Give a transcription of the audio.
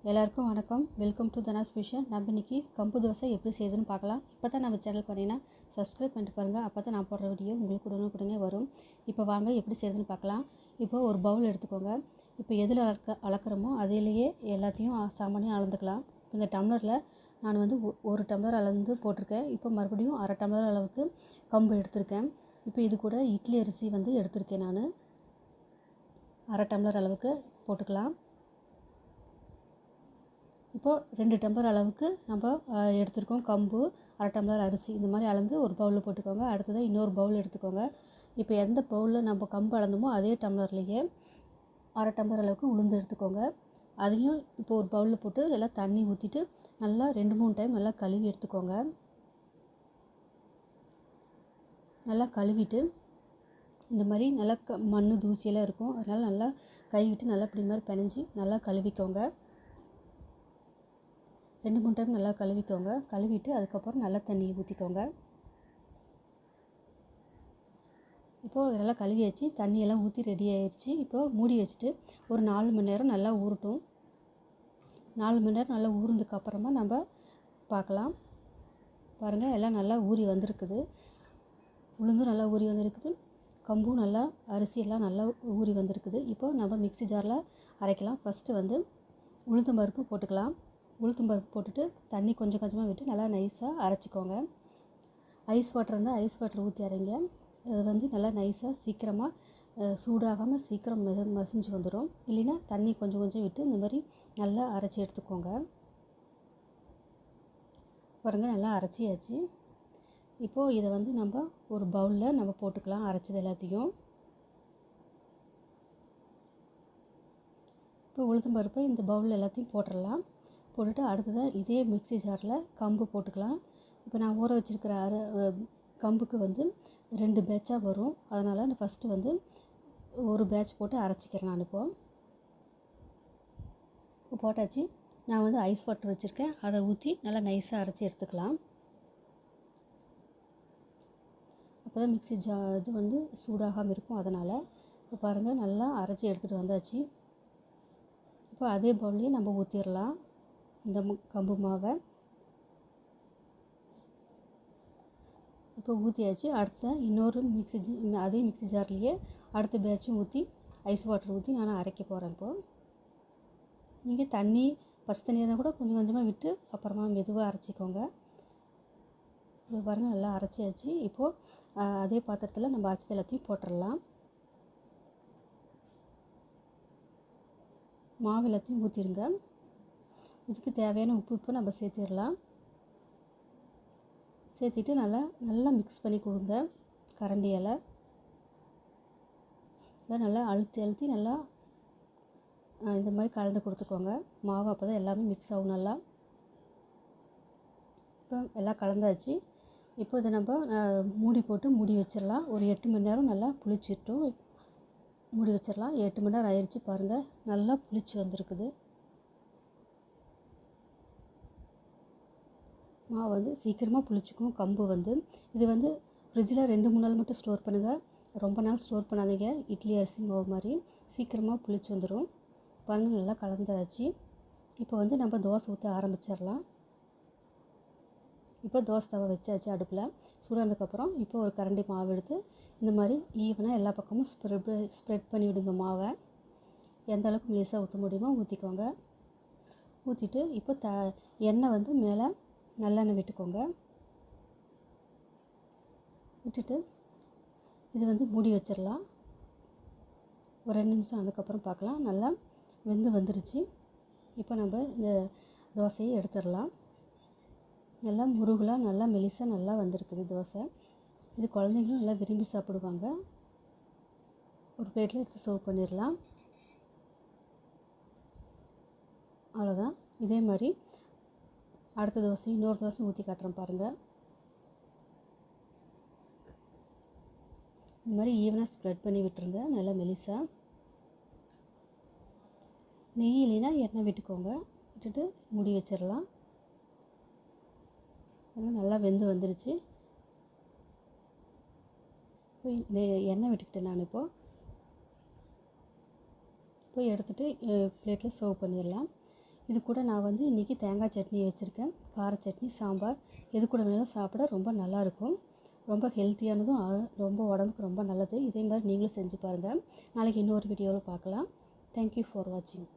எல்லாருக்கும் வணக்கம். Welcome to Dhana's vision. நம்ம இன்றைக்கி கம்பு தோசை எப்படி செய்யுதுன்னு பார்க்கலாம். இப்போ தான் நம்ம சேனல் பண்ணிங்கன்னா சப்ஸ்கிரைப் பண்ணிட்டு பாருங்கள். அப்போ தான் நான் போடுற வீடியோ உங்களுக்கு உடனே வரும். இப்போ வாங்க எப்படி செய்யுதுன்னு பார்க்கலாம். இப்போ ஒரு பவுல் எடுத்துக்கோங்க. இப்போ எதில் அளக்கிறோமோ அதிலேயே எல்லாத்தையும் சாமானியம் அளந்துக்கலாம். இந்த டம்ளரில் நான் வந்து ஒரு டம்ளர் அளந்து போட்டிருக்கேன். இப்போ மறுபடியும் அரை டம்ளர் அளவுக்கு கம்பு எடுத்திருக்கேன். இப்போ இது கூட இட்லி அரிசி வந்து எடுத்திருக்கேன். நான் அரை டம்ளர் அளவுக்கு போட்டுக்கலாம். இப்போது 2 டம்ளர் அளவுக்கு நம்ம எடுத்துருக்கோம் கம்பு, அரை டம்ளர் அரிசி. இந்த மாதிரி அளந்து ஒரு பவுலில் போட்டுக்கோங்க. அடுத்ததாக இன்னொரு பவுல் எடுத்துக்கோங்க. இப்போ எந்த பவுலில் நம்ம கம்பு அளந்தோமோ அதே டம்ளர்லேயே அரை டம்ளர் அளவுக்கு உளுந்து எடுத்துக்கோங்க. அதையும் இப்போ ஒரு பவுலில் போட்டு எல்லாம் தண்ணி ஊற்றிட்டு நல்லா 2-3 டைம் நல்லா கழுவி எடுத்துக்கோங்க. நல்லா கழுவிட்டு இந்த மாதிரி நல்லா மண் தூசியெல்லாம் இருக்கும், அதனால் நல்லா கழுவிட்டு நல்லா இப்படி மாதிரி பிணைஞ்சி நல்லா கழுவிக்கோங்க. 2-3 டைம் நல்லா கழுவிக்கோங்க. கழுவிட்டு அதுக்கப்புறம் நல்லா தண்ணியை ஊற்றிக்கோங்க. இப்போது நல்லா கழுவி வச்சு தண்ணியெல்லாம் ஊற்றி ரெடி ஆயிடுச்சு. இப்போது மூடி வச்சுட்டு ஒரு 4 மணி நேரம் நல்லா ஊறட்டும். 4 மணி நேரம் நல்லா ஊறினதுக்கப்புறமா நம்ம பார்க்கலாம். பாருங்கள், எல்லாம் நல்லா ஊறி வந்திருக்குது. உளுந்தும் நல்லா ஊறி வந்திருக்குது, கம்பும் நல்லா அரிசியெல்லாம் நல்லா ஊறி வந்திருக்குது. இப்போது நம்ம மிக்ஸி ஜாரில் அரைக்கலாம். ஃபஸ்ட்டு வந்து உளுத்தம் பருப்பு போட்டுக்கலாம். உளுத்தம் பருப்பு போட்டுட்டு தண்ணி கொஞ்சம் கொஞ்சமாக விட்டு நல்லா நைஸாக அரைச்சிக்கோங்க. ஐஸ் வாட்டர் இருந்தால் ஐஸ் வாட்டர் ஊற்றி அரைங்க. அது வந்து நல்லா நைஸாக சீக்கிரமாக சூடாகாமல் சீக்கிரம் மசிஞ்சு வந்துடும். இல்லைன்னா தண்ணி கொஞ்சம் கொஞ்சம் விட்டு இந்த மாதிரி நல்லா அரைச்சி எடுத்துக்கோங்க. பாருங்கள், நல்லா அரைச்சியாச்சு. இப்போது இதை வந்து நம்ம ஒரு பவுலில் நம்ம போட்டுக்கலாம். அரைச்சது எல்லாத்தையும் இப்போ உளுத்தம் பருப்பை இந்த பவுலில் எல்லாத்தையும் போட்டுடலாம். போட்டுட்டு அடுத்ததாக இதே மிக்ஸி ஜாரில் கம்பு போட்டுக்கலாம். இப்போ நான் ஊற வச்சுருக்கிற கம்புக்கு வந்து 2 பேட்சாக வரும். அதனால் நான் ஃபஸ்ட்டு வந்து ஒரு பேட்ச் போட்டு அரைச்சிக்கிறேன். நான் இப்போ போட்டாச்சு. நான் வந்து ஐஸ் வாட்டர் வச்சுருக்கேன், அதை ஊற்றி நல்லா நைஸாக அரைச்சி எடுத்துக்கலாம். அப்போ தான் மிக்ஸி இது வந்து சூடாகாமல் இருக்கும். அதனால் இப்போ பாருங்கள், நல்லா அரைச்சி எடுத்துகிட்டு வந்தாச்சு. இப்போ அதே பவுல்லையே நம்ம ஊற்றிடலாம் இந்த கம்பு மாவை. இப்போ ஊற்றியாச்சு. அடுத்த இன்னொரு அதே மிக்ஸி ஜார்லேயே அடுத்த பேட்சும் ஊற்றி ஐஸ் வாட்டர் ஊற்றி நான் அரைக்க போகிறேன். இப்போது நீங்கள் தண்ணி பச்சை தண்ணியாக தான் கூட கொஞ்சம் கொஞ்சமாக விட்டு அப்புறமா மெதுவாக அரைச்சிக்கோங்க. இப்போ பாருங்கள், நல்லா அரைச்சியாச்சு. இப்போது அதே பாத்திரத்தில் நம்ம அரைச்சது எல்லாத்தையும் போட்டுடலாம். மாவு எல்லாத்தையும் ஊற்றிடுங்க. இதுக்கு தேவையான உப்பு இப்போ நம்ம சேர்த்திடலாம். சேர்த்திட்டு நல்லா மிக்ஸ் பண்ணி கொடுங்க கரண்டியால். நல்லா அழுத்தி நல்லா இந்த மாதிரி கலந்து கொடுத்துக்கோங்க மாவு. அப்போ தான் எல்லாமே மிக்ஸ் ஆகும் நல்லா. இப்போ எல்லாம் கலந்தாச்சு. இப்போ இதை நம்ம மூடி போட்டு மூடி வச்சிடலாம். ஒரு 8 மணி நேரம் நல்லா புளிச்சிட்டும் மூடி வச்சிடலாம். 8 மணி நேரம் ஆயிடுச்சு. பாருங்கள், நல்லா புளிச்சு வந்திருக்குது. மாவு வந்து சீக்கிரமாக புளிச்சிக்கும் கம்பு வந்து. இது வந்து ஃப்ரிட்ஜில் 2-3 நாள் மட்டும் ஸ்டோர் பண்ணுங்கள். ரொம்ப நாள் ஸ்டோர் பண்ணாதீங்க. இட்லி அரிசி மாவு மாதிரி சீக்கிரமாக புளிச்சு வந்துடும். பாருங்கள், நல்லா கலந்தாச்சு. இப்போ வந்து நம்ம தோசை ஊற்ற ஆரம்பிச்சிடலாம். இப்போ தோசை தவா வச்சாச்சு அடுப்பில். சூடானதுக்கப்புறம் இப்போ ஒரு கரண்டி மாவு எடுத்து இந்த மாதிரி ஈவனாக எல்லா பக்கமும் ஸ்ப்ரெட் பண்ணி விடுங்க மாவை. எந்த அளவுக்கு மெலிசாக ஊற்ற முடியுமோ ஊற்றிக்கோங்க. ஊற்றிட்டு இப்போ எண்ணெய் வந்து மேலே நல்லெண்ணெய் விட்டுக்கோங்க. விட்டுட்டு இது வந்து மூடி வச்சிடலாம். ஒரு 2 நிமிஷம் அதுக்கப்புறம் பார்க்கலாம். நல்லா வந்துருச்சு. இப்போ நம்ம இந்த தோசையை எடுத்துடலாம். நல்லா முருகலாக நல்லா மெலிசாக நல்லா வந்திருக்குது தோசை. இது குழந்தைங்களும் நல்லா விரும்பி சாப்பிடுவாங்க. ஒரு பிளேட்டில் எடுத்து சர்வ் பண்ணிடலாம். அவ்வளோதான். இதே மாதிரி அடுத்த தோசை இன்னொரு தோசை ஊற்றி காட்டுறேன் பாருங்கள். இந்த மாதிரி ஈவனாக ஸ்ப்ரெட் பண்ணி விட்டுருங்க நல்லா மெலிசாக. நெய் இல்லைன்னா எண்ணெய் விட்டுக்கோங்க. விட்டுட்டு மூடி வச்சிடலாம். நல்லா வெந்து வந்துருச்சு. எண்ணெய் விட்டுக்கிட்டேன் நான். இப்போ எடுத்துகிட்டு பிளேட்டில் சர்வ் பண்ணிடலாம். இது கூட நான் வந்து இன்றைக்கி தேங்காய் சட்னி வச்சுருக்கேன். கார சட்னி, சாம்பார் எது கூட வேணாலும் சாப்பிட ரொம்ப நல்லாயிருக்கும். ரொம்ப ஹெல்த்தியானதும் ரொம்ப உடம்புக்கு ரொம்ப நல்லது. இதே மாதிரி நீங்களும் செஞ்சு பாருங்கள். நாளைக்கு இன்னொரு வீடியோவில் பார்க்கலாம். தேங்க்யூ ஃபார் வாட்சிங்.